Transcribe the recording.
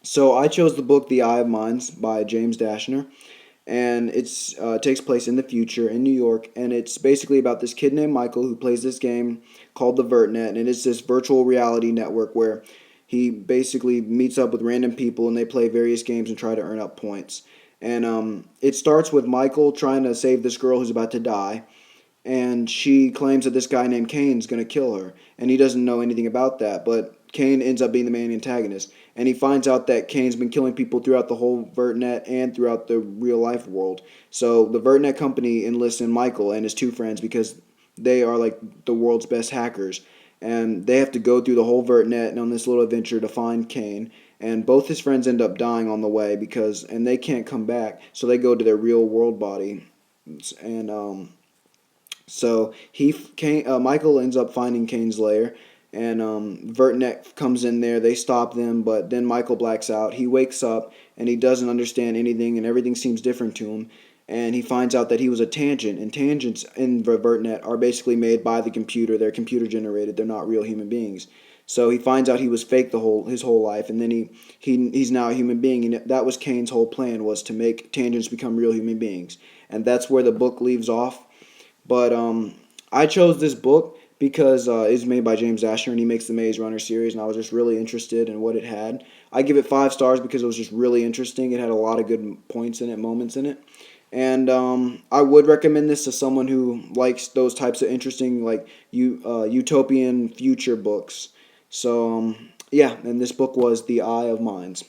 So I chose the book The Eye of Mines by James Dashner, and it's takes place in the future in New York, and it's basically about this kid named Michael who plays this game called the VertNet, and it's this virtual reality network where he basically meets up with random people and they play various games and try to earn up points. And it starts with Michael trying to save this girl who's about to die, and she claims that this guy named Kane's going to kill her, and he doesn't know anything about that. But Kane ends up being the main antagonist, and he finds out that Kane's been killing people throughout the whole VertNet and throughout the real life world. So the VertNet company enlists in Michael and his two friends because they are like the world's best hackers, and they have to go through the whole VertNet and on this little adventure to find Kane. And both his friends end up dying on the way because and they can't come back, so they go to their real world body, and so Michael ends up finding Kane's lair, and Vertnet comes in there. They stop them, but then Michael blacks out. He wakes up and he doesn't understand anything, and everything seems different to him. And he finds out that he was a tangent, and tangents in the Vertnet are basically made by the computer. They're computer generated. They're not real human beings. So he finds out he was fake his whole life, and then he's now a human being, and that was Kane's whole plan, was to make tangents become real human beings, and that's where the book leaves off. But I chose this book because it's made by James Asher and he makes the Maze Runner series, and I was just really interested in what it had. I give it 5 stars because it was just really interesting. It had a lot of good points in it, moments in it, and I would recommend this to someone who likes those types of interesting, like utopian future books. So yeah, and this book was The Eye of Mines.